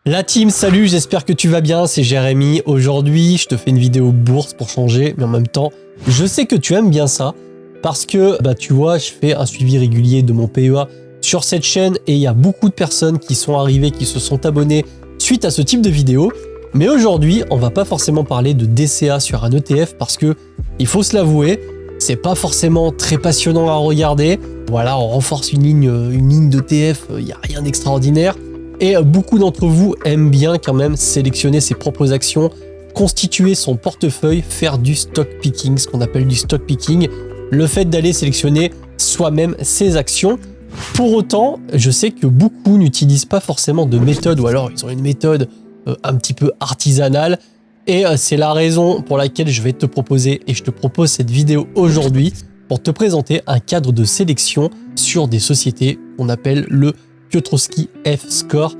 La team, salut, j'espère que tu vas bien, c'est Jérémy. Aujourd'hui, je te fais une vidéo bourse pour changer, mais en même temps, je sais que tu aimes bien ça parce que, tu vois, je fais un suivi régulier de mon PEA sur cette chaîne et il y a beaucoup de personnes qui sont arrivées, qui se sont abonnées suite à ce type de vidéo. Mais aujourd'hui, on va pas forcément parler de DCA sur un ETF parce que, il faut se l'avouer, c'est pas forcément très passionnant à regarder. Voilà, on renforce une ligne d'ETF, il n'y a rien d'extraordinaire. Et beaucoup d'entre vous aiment bien quand même sélectionner ses propres actions, constituer son portefeuille, faire du stock picking, ce qu'on appelle du stock picking, le fait d'aller sélectionner soi-même ses actions. Pour autant, je sais que beaucoup n'utilisent pas forcément de méthode, ou alors ils ont une méthode un petit peu artisanale, et c'est la raison pour laquelle je vais te proposer, et je te propose cette vidéo aujourd'hui, pour te présenter un cadre de sélection sur des sociétés qu'on appelle le Piotrowski F-Score.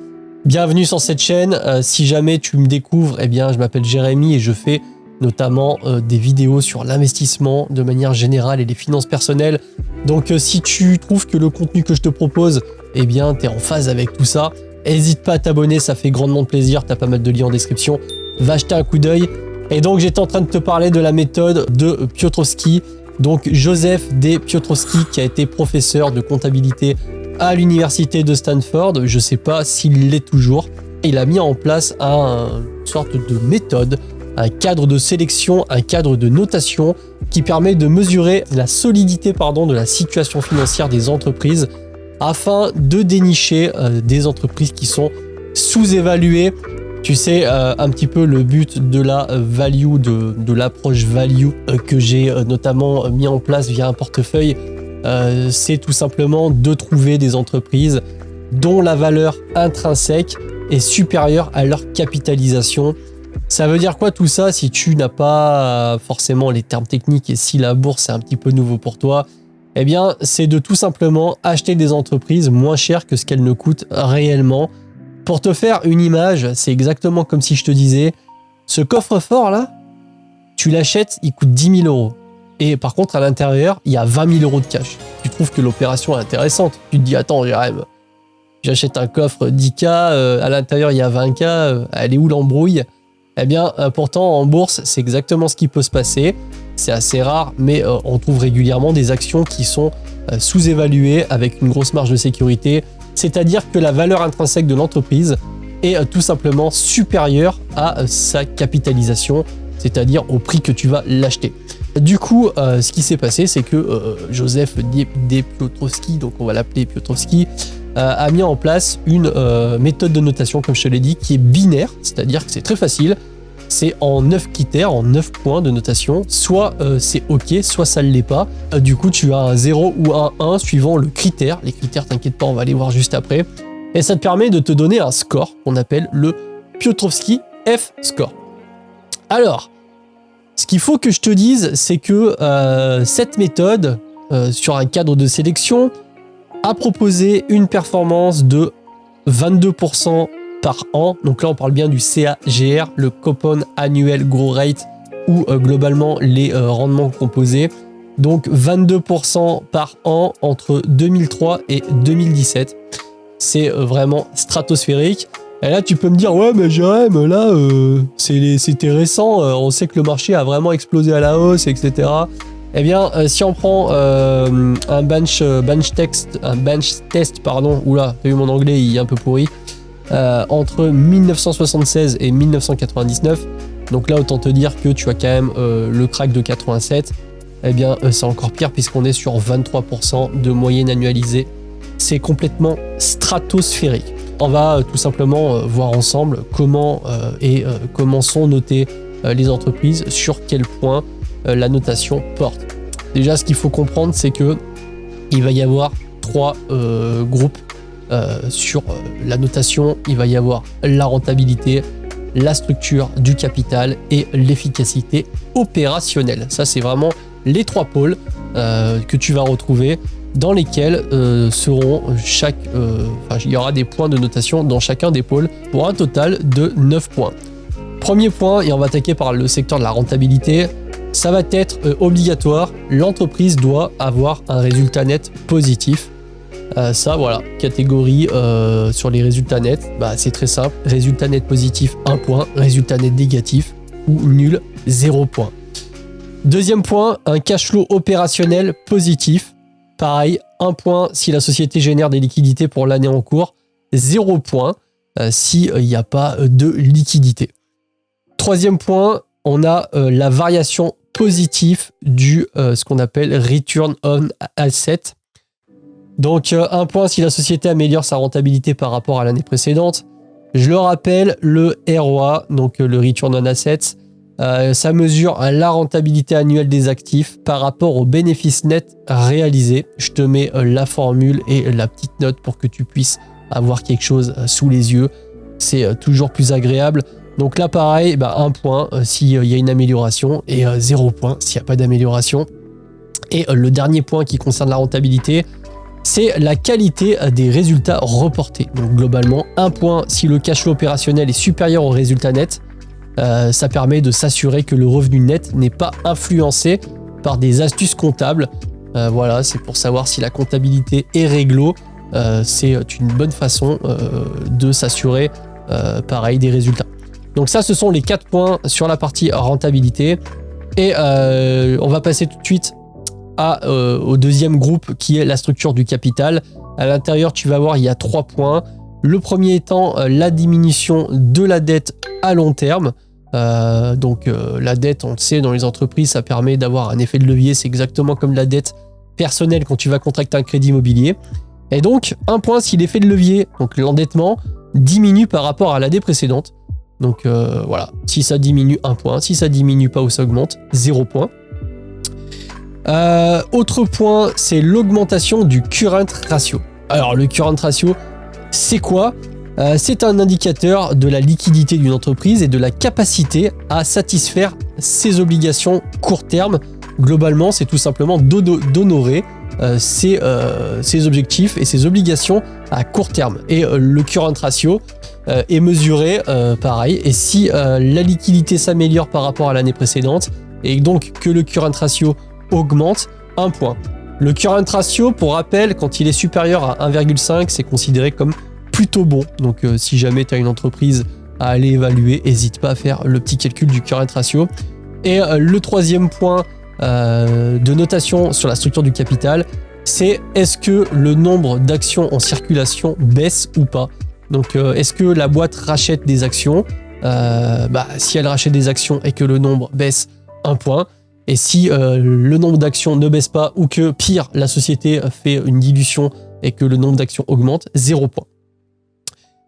Bienvenue sur cette chaîne. Si jamais tu me découvres, eh bien, je m'appelle Jérémy et je fais notamment des vidéos sur l'investissement de manière générale et les finances personnelles. Donc, si tu trouves que le contenu que je te propose, eh bien, tu es en phase avec tout ça, n'hésite pas à t'abonner, ça fait grandement plaisir. Tu as pas mal de liens en description. Va jeter un coup d'œil. Et donc, j'étais en train de te parler de la méthode de Piotrowski. Donc, Joseph D. Piotrowski, qui a été professeur de comptabilité à l'université de Stanford, je ne sais pas s'il l'est toujours. Il a mis en place une sorte de méthode, un cadre de sélection, un cadre de notation qui permet de mesurer la solidité de la situation financière des entreprises afin de dénicher des entreprises qui sont sous-évaluées. Tu sais, un petit peu le but de la value, de l'approche value que j'ai notamment mis en place via un portefeuille, c'est tout simplement de trouver des entreprises dont la valeur intrinsèque est supérieure à leur capitalisation. Ça veut dire quoi tout ça si tu n'as pas forcément les termes techniques et si la bourse est un petit peu nouveau pour toi? Eh bien, c'est de tout simplement acheter des entreprises moins chères que ce qu'elles ne coûtent réellement. Pour te faire une image, c'est exactement comme si je te disais, ce coffre-fort là, tu l'achètes, il coûte 10 000 euros. Et par contre, à l'intérieur, il y a 20 000 euros de cash. Tu trouves que l'opération est intéressante. Tu te dis, attends, j'achète un coffre 10K, à l'intérieur, il y a 20K, elle est où l'embrouille? Eh bien, pourtant, en bourse, c'est exactement ce qui peut se passer. C'est assez rare, mais on trouve régulièrement des actions qui sont sous-évaluées avec une grosse marge de sécurité. C'est-à-dire que la valeur intrinsèque de l'entreprise est tout simplement supérieure à sa capitalisation, c'est-à-dire au prix que tu vas l'acheter. Du coup, ce qui s'est passé, c'est que Joseph D. Piotrowski, donc on va l'appeler Piotrowski, a mis en place une méthode de notation, comme je te l'ai dit, qui est binaire, c'est-à-dire que c'est très facile. C'est en 9 critères, en 9 points de notation. Soit c'est OK, soit ça ne l'est pas. Du coup, tu as un 0 ou un 1 suivant le critère. Les critères, t'inquiète pas, on va les voir juste après. Et ça te permet de te donner un score qu'on appelle le Piotrowski F-Score. Alors, ce qu'il faut que je te dise, c'est que cette méthode, sur un cadre de sélection, a proposé une performance de 22% par an. Donc là, on parle bien du CAGR, le Compound Annual Growth Rate, ou globalement les rendements composés. Donc 22% par an entre 2003 et 2017. C'est vraiment stratosphérique. Et là, tu peux me dire, ouais, mais Jérém, là, c'était récent, on sait que le marché a vraiment explosé à la hausse, etc. Eh bien, si on prend un bench test, oula, t'as vu mon anglais, il est un peu pourri, entre 1976 et 1999, donc là, autant te dire que tu as quand même le crack de 87, eh bien, c'est encore pire puisqu'on est sur 23% de moyenne annualisée. C'est complètement stratosphérique. On va tout simplement voir ensemble comment sont notées les entreprises, sur quel point la notation porte. Déjà, ce qu'il faut comprendre, c'est que il va y avoir 3 groupes sur la notation. Il va y avoir la rentabilité, la structure du capital et l'efficacité opérationnelle. Ça, c'est vraiment les 3 pôles que tu vas retrouver, dans lesquels il y aura des points de notation dans chacun des pôles pour un total de 9 points. Premier point, et on va attaquer par le secteur de la rentabilité, ça va être obligatoire, l'entreprise doit avoir un résultat net positif. Ça, voilà, catégorie sur les résultats nets, bah, c'est très simple. Résultat net positif, 1 point. Résultat net négatif ou nul, 0 point. Deuxième point, un cash flow opérationnel positif. Pareil, 1 point si la société génère des liquidités pour l'année en cours, 0 point s'il n'y a pas de liquidité. Troisième point, on a la variation positive du ce qu'on appelle Return on Asset. Donc 1 point si la société améliore sa rentabilité par rapport à l'année précédente. Je le rappelle, le ROA, donc le Return on Assets, ça mesure la rentabilité annuelle des actifs par rapport au bénéfice net réalisé. Je te mets la formule et la petite note pour que tu puisses avoir quelque chose sous les yeux. C'est toujours plus agréable. Donc là, pareil, 1 point s'il y a une amélioration et 0 point s'il n'y a pas d'amélioration. Et le dernier point qui concerne la rentabilité, c'est la qualité des résultats reportés. Donc globalement, 1 point si le cash flow opérationnel est supérieur au résultat net. Ça permet de s'assurer que le revenu net n'est pas influencé par des astuces comptables. Voilà, c'est pour savoir si la comptabilité est réglo. C'est une bonne façon de s'assurer pareil des résultats. Donc ça, ce sont les 4 points sur la partie rentabilité. Et on va passer tout de suite au deuxième groupe qui est la structure du capital. À l'intérieur, tu vas voir, il y a 3 points. Le premier étant la diminution de la dette à long terme. La dette, on le sait, dans les entreprises, ça permet d'avoir un effet de levier. C'est exactement comme la dette personnelle quand tu vas contracter un crédit immobilier. Et donc, 1 point si l'effet de levier, donc l'endettement, diminue par rapport à l'année précédente. Donc voilà, si ça diminue, 1 point. Si ça diminue pas ou ça augmente, 0 point. Autre point, c'est l'augmentation du current ratio. Alors, le current ratio, c'est quoi ? C'est un indicateur de la liquidité d'une entreprise et de la capacité à satisfaire ses obligations court terme. Globalement, c'est tout simplement d'honorer ses objectifs et ses obligations à court terme. Et le current ratio est mesuré pareil. Et si la liquidité s'améliore par rapport à l'année précédente et donc que le current ratio augmente, 1 point. Le current ratio, pour rappel, quand il est supérieur à 1,5, c'est considéré comme plutôt bon. Donc si jamais tu as une entreprise à aller évaluer, n'hésite pas à faire le petit calcul du current ratio. Et le troisième point de notation sur la structure du capital, c'est est-ce que le nombre d'actions en circulation baisse ou pas. Donc est-ce que la boîte rachète des actions, si elle rachète des actions et que le nombre baisse, 1 point. Et si le nombre d'actions ne baisse pas ou que pire, la société fait une dilution et que le nombre d'actions augmente, 0 point.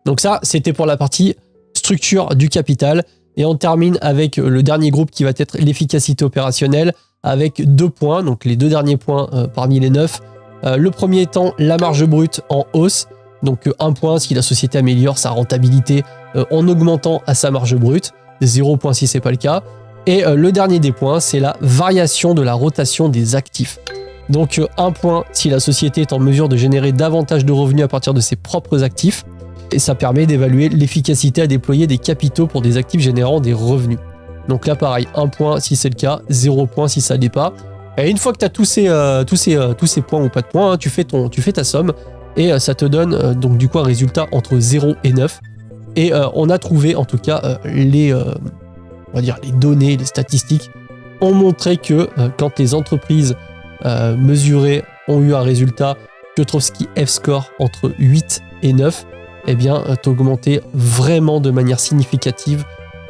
Donc ça, c'était pour la partie structure du capital. Et on termine avec le dernier groupe qui va être l'efficacité opérationnelle avec 2 points, donc les 2 derniers points parmi les 9. Le premier étant la marge brute en hausse, donc 1 point si la société améliore sa rentabilité en augmentant à sa marge brute, 0 point si ce n'est pas le cas. Et le dernier des points, c'est la variation de la rotation des actifs. Donc 1 point si la société est en mesure de générer davantage de revenus à partir de ses propres actifs. Et ça permet d'évaluer l'efficacité à déployer des capitaux pour des actifs générant des revenus. Donc là, pareil, 1 point si c'est le cas, 0 point si ça l'est pas. Et une fois que tu as tous ces points ou pas de points, hein, tu fais ta somme et ça te donne donc du coup un résultat entre 0 et 9. Et on a trouvé en tout cas les données, les statistiques ont montré que quand les entreprises mesurées ont eu un résultat Piotrowski F-score entre 8 et 9, eh bien, t'augmenter vraiment de manière significative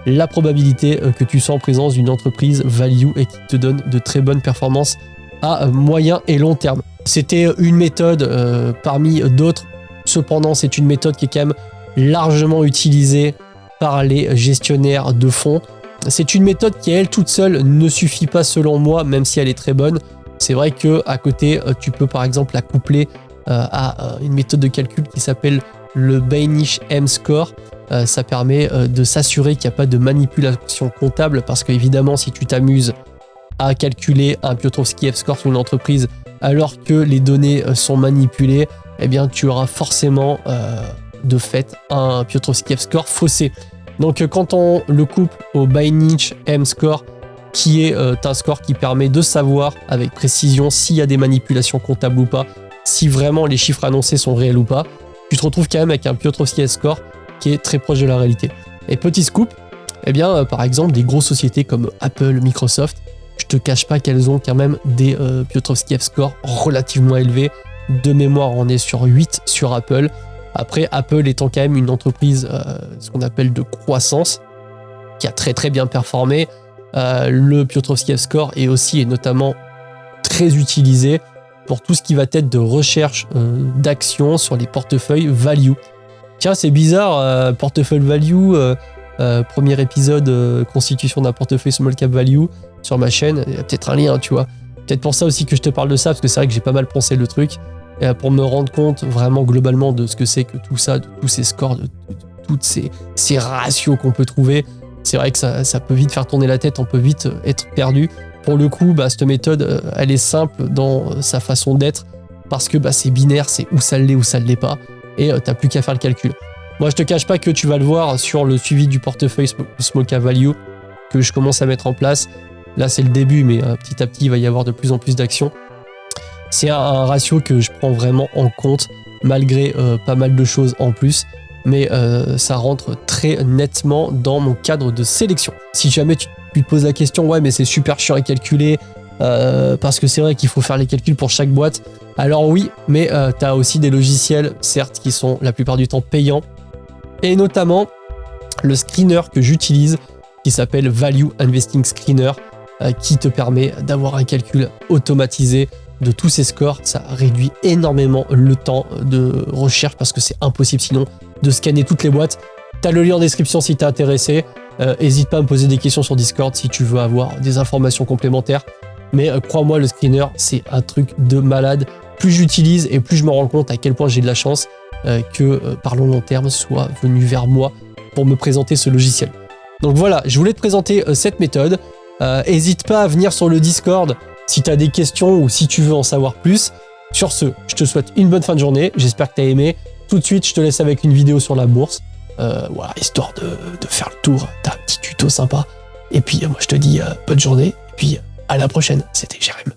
la probabilité que tu sois en présence d'une entreprise value et qui te donne de très bonnes performances à moyen et long terme. C'était une méthode parmi d'autres. Cependant, c'est une méthode qui est quand même largement utilisée par les gestionnaires de fonds. C'est une méthode qui, elle, toute seule, ne suffit pas selon moi, même si elle est très bonne. C'est vrai qu'à côté, tu peux par exemple la coupler à une méthode de calcul qui s'appelle le Baynish M-score. Ça permet de s'assurer qu'il n'y a pas de manipulation comptable parce qu'évidemment, si tu t'amuses à calculer un Piotrowski F-score sur une entreprise alors que les données sont manipulées, eh bien, tu auras forcément de fait un Piotrowski F-score faussé. Donc, quand on le coupe au Baynish M-score, qui est un score qui permet de savoir avec précision s'il y a des manipulations comptables ou pas, si vraiment les chiffres annoncés sont réels ou pas, tu te retrouves quand même avec un Piotrowski F-score qui est très proche de la réalité. Et petit scoop, eh bien, par exemple, des grosses sociétés comme Apple, Microsoft, je te cache pas qu'elles ont quand même des Piotrowski F-score relativement élevés. De mémoire, on est sur 8 sur Apple. Après, Apple étant quand même une entreprise, ce qu'on appelle de croissance, qui a très très bien performé, le Piotrowski F-score est aussi et notamment très utilisé pour tout ce qui va être de recherche d'actions sur les portefeuilles value. Tiens, c'est bizarre, portefeuille value, premier épisode constitution d'un portefeuille small cap value sur ma chaîne, il y a peut-être un lien, tu vois. Peut-être pour ça aussi que je te parle de ça, parce que c'est vrai que j'ai pas mal pensé le truc, pour me rendre compte vraiment globalement de ce que c'est que tout ça, de tous ces scores, de toutes ces ratios qu'on peut trouver. C'est vrai que ça peut vite faire tourner la tête, on peut vite être perdu. Pour le coup, cette méthode, elle est simple dans sa façon d'être, parce que c'est binaire, c'est où ça l'est, où ça ne l'est pas, et t'as plus qu'à faire le calcul. Moi, je te cache pas que tu vas le voir sur le suivi du portefeuille Small Cap Value que je commence à mettre en place. Là, c'est le début, mais petit à petit, il va y avoir de plus en plus d'actions. C'est un ratio que je prends vraiment en compte, malgré pas mal de choses en plus, mais ça rentre très nettement dans mon cadre de sélection. Si jamais tu te poses la question, ouais, mais c'est super chiant à calculer, parce que c'est vrai qu'il faut faire les calculs pour chaque boîte. Alors oui, mais tu as aussi des logiciels, certes, qui sont la plupart du temps payants, et notamment le screener que j'utilise, qui s'appelle Value Investing Screener, qui te permet d'avoir un calcul automatisé de tous ces scores. Ça réduit énormément le temps de recherche, parce que c'est impossible sinon de scanner toutes les boîtes. Tu as le lien en description si tu es intéressé. N'hésite pas à me poser des questions sur Discord si tu veux avoir des informations complémentaires. Mais crois-moi, le screener, c'est un truc de malade. Plus j'utilise et plus je me rends compte à quel point j'ai de la chance que Parlons Long Terme soit venu vers moi pour me présenter ce logiciel. Donc voilà, je voulais te présenter cette méthode. N'hésite pas à venir sur le Discord si tu as des questions ou si tu veux en savoir plus. Sur ce, je te souhaite une bonne fin de journée. J'espère que tu as aimé. Tout de suite, je te laisse avec une vidéo sur la bourse. Voilà, histoire de faire le tour. Tu as un petit tuto sympa. Et puis, moi, je te dis bonne journée. Et puis, à la prochaine. C'était Jérém.